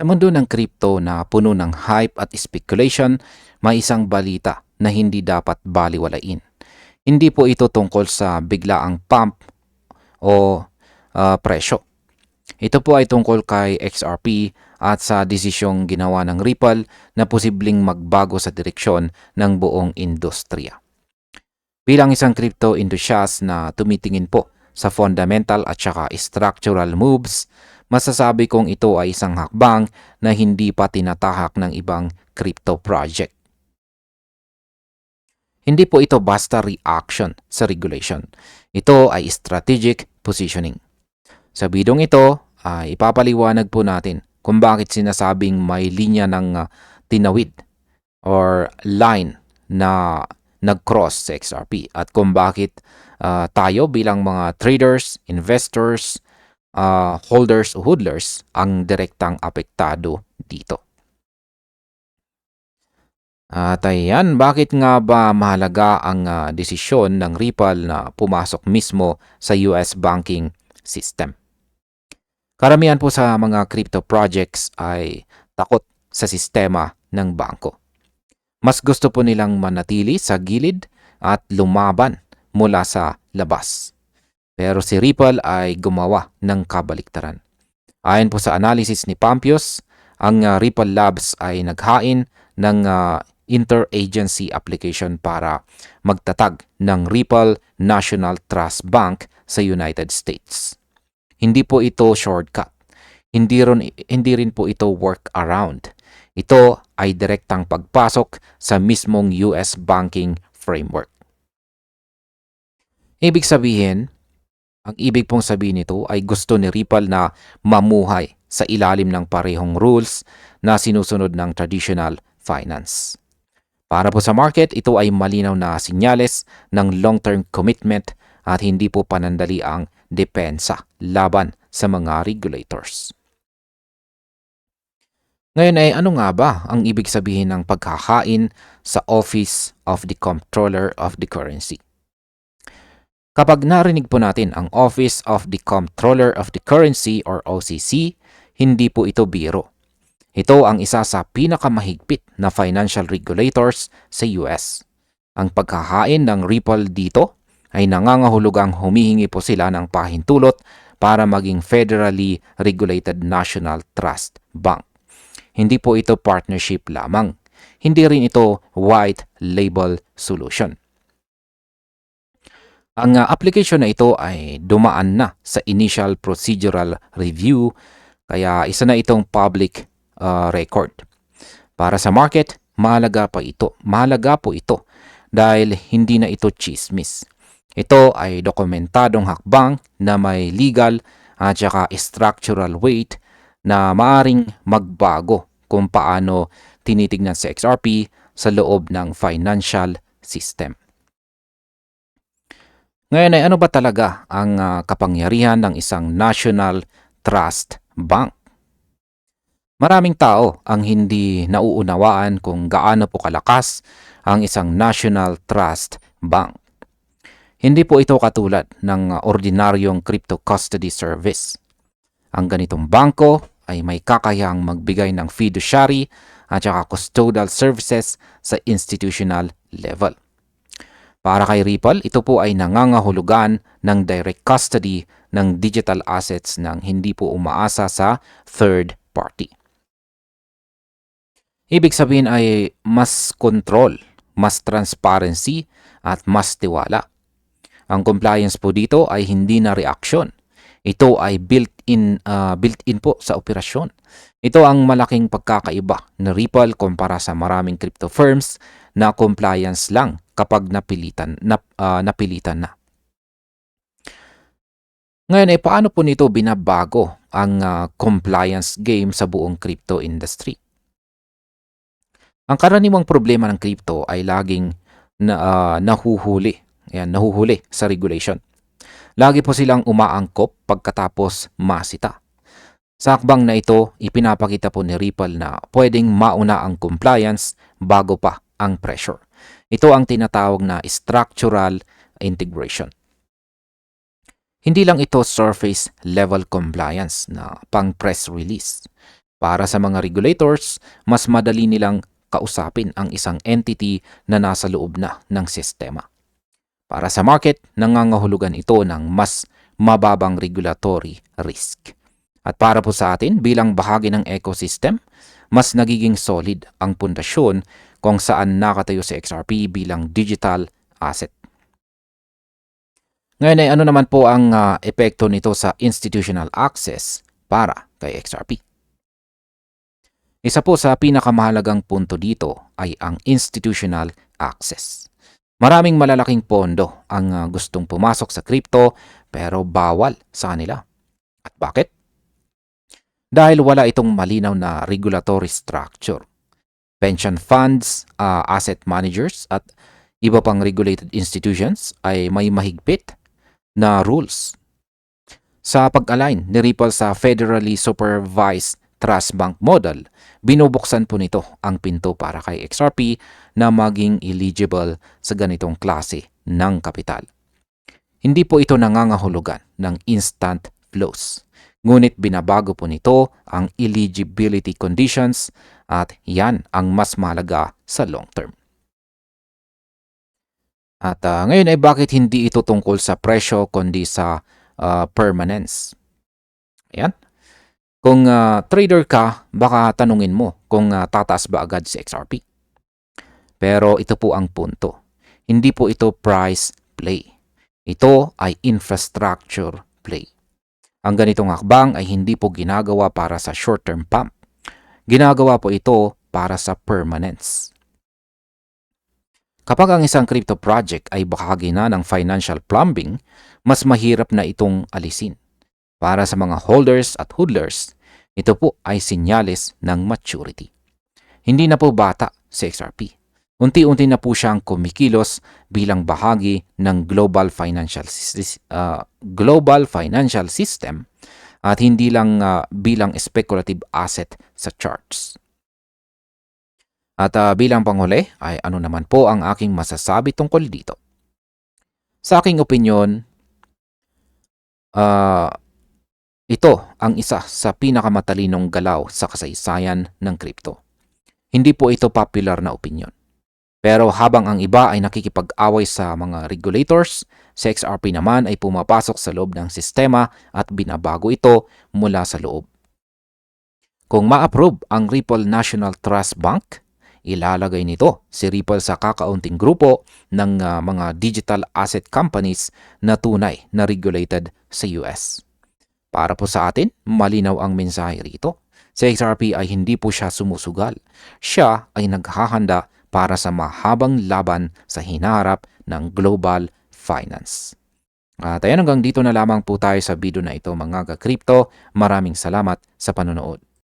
Sa mundo ng crypto na puno ng hype at speculation, may isang balita na hindi dapat baliwalain. Hindi po ito tungkol sa biglaang pump o presyo. Ito po ay tungkol kay XRP at sa desisyong ginawa ng Ripple na posibleng magbago sa direksyon ng buong industriya. Bilang isang crypto enthusiast na tumitingin po sa fundamental at saka structural moves, masasabi kong ito ay isang hakbang na hindi pa tinatahak ng ibang crypto project. Hindi po ito basta reaction sa regulation. Ito ay strategic positioning. Sa bidong ito, ay ipapaliwanag po natin kung bakit sinasabing may linya ng tinawid or line na nag-cross sa XRP at kung bakit tayo bilang mga traders, investors, holders o hodlers ang direktang apektado dito. At ayan, bakit nga ba mahalaga ang desisyon ng Ripple na pumasok mismo sa US banking system? Karamihan po sa mga crypto projects ay takot sa sistema ng bangko. Mas gusto po nilang manatili sa gilid at lumaban mula sa labas. Pero si Ripple ay gumawa ng kabaliktaran. Ayon po sa analysis ni Pampios, ang Ripple Labs ay naghain ng interagency application para magtatag ng Ripple National Trust Bank sa United States. Hindi po ito shortcut. Hindi rin po ito workaround. Ito ay direktang pagpasok sa mismong US banking framework. Ang ibig pong sabihin nito ay gusto ni Ripple na mamuhay sa ilalim ng parehong rules na sinusunod ng traditional finance. Para po sa market, ito ay malinaw na sinyales ng long-term commitment at hindi po panandali ang depensa laban sa mga regulators. Ngayon ay ano nga ba ang ibig sabihin ng pagkakain sa Office of the Comptroller of the Currency? Kapag narinig po natin ang Office of the Comptroller of the Currency or OCC, hindi po ito biro. Ito ang isa sa pinakamahigpit na financial regulators sa US. Ang paghahain ng Ripple dito ay nangangahulugang humihingi po sila ng pahintulot para maging federally regulated national trust bank. Hindi po ito partnership lamang. Hindi rin ito white label solution. Ang application na ito ay dumaan na sa initial procedural review, kaya isa na itong public record. Para sa market, mahalaga po ito dahil hindi na ito chismis. Ito ay dokumentadong hakbang na may legal at saka structural weight na maaring magbago kung paano tinitignan sa XRP sa loob ng financial system. Ngayon ay ano ba talaga ang kapangyarihan ng isang national trust bank? Maraming tao ang hindi nauunawaan kung gaano po kalakas ang isang national trust bank. Hindi po ito katulad ng ordinaryong crypto custody service. Ang ganitong bangko ay may kakayahang magbigay ng fiduciary at saka custodial services sa institutional level. Para kay Ripple, ito po ay nangangahulugan ng direct custody ng digital assets nang hindi po umaasa sa third party. Ibig sabihin ay mas control, mas transparency at mas tiwala. Ang compliance po dito ay hindi na reaksyon. Ito ay built-in po sa operasyon. Ito ang malaking pagkakaiba ng Ripple kumpara sa maraming crypto firms na compliance lang kapag napilitan na. Ngayon ay paano po nito binabago ang compliance game sa buong crypto industry? Ang karaniwang problema ng crypto ay laging nahuhuli sa regulation. Lagi po silang umaangkop pagkatapos masita. Sa hakbang na ito, ipinapakita po ni Ripple na pwedeng mauna ang compliance bago pa ang pressure. Ito ang tinatawag na structural integration. Hindi lang ito surface level compliance na pang press release. Para sa mga regulators, mas madali nilang kausapin ang isang entity na nasa loob na ng sistema. Para sa market, nangangahulugan ito ng mas mababang regulatory risk. At para po sa atin, bilang bahagi ng ecosystem, mas nagiging solid ang pundasyon kung saan nakatayo si XRP bilang digital asset. Ngayon ay ano naman po ang epekto nito sa institutional access para kay XRP? Isa po sa pinakamahalagang punto dito ay ang institutional access. Maraming malalaking pondo ang gustong pumasok sa crypto pero bawal sa kanila. At bakit? Dahil wala itong malinaw na regulatory structure. Pension funds, asset managers at iba pang regulated institutions ay may mahigpit na rules. Sa pag-align ni Ripple sa federally supervised trust bank model, binubuksan po nito ang pinto para kay XRP na maging eligible sa ganitong klase ng kapital. Hindi po ito nangangahulugan ng instant flows, ngunit binabago po nito ang eligibility conditions at yan ang mas mahalaga sa long term. At ngayon ay bakit hindi ito tungkol sa presyo kundi sa permanence? Ayan. Kung trader ka, baka tanungin mo kung tataas ba agad si XRP. Pero ito po ang punto. Hindi po ito price play. Ito ay infrastructure play. Ang ganitong hakbang ay hindi po ginagawa para sa short-term pump. Ginagawa po ito para sa permanence. Kapag ang isang crypto project ay bahagi na ng financial plumbing, mas mahirap na itong alisin. Para sa mga holders at hodlers, ito po ay senyales ng maturity. Hindi na po bata si XRP. Unti-unti na po siyang kumikilos bilang bahagi ng global financial system at hindi lang bilang speculative asset sa charts. At bilang panghuli ay ano naman po ang aking masasabi tungkol dito. Sa aking opinyon, ito ang isa sa pinakamatalinong galaw sa kasaysayan ng crypto. Hindi po ito popular na opinyon. Pero habang ang iba ay nakikipag-away sa mga regulators, si XRP naman ay pumapasok sa loob ng sistema at binabago ito mula sa loob. Kung ma-approve ang Ripple National Trust Bank, ilalagay nito si Ripple sa kakaunting grupo ng mga digital asset companies na tunay na regulated sa US. Para po sa atin, malinaw ang mensahe rito. Si XRP ay hindi po siya sumusugal. Siya ay naghahanda para sa mahabang laban sa hinaharap ng global finance. At ayan, hanggang dito na lamang po tayo sa video na ito mga ka-crypto. Maraming salamat sa panonood.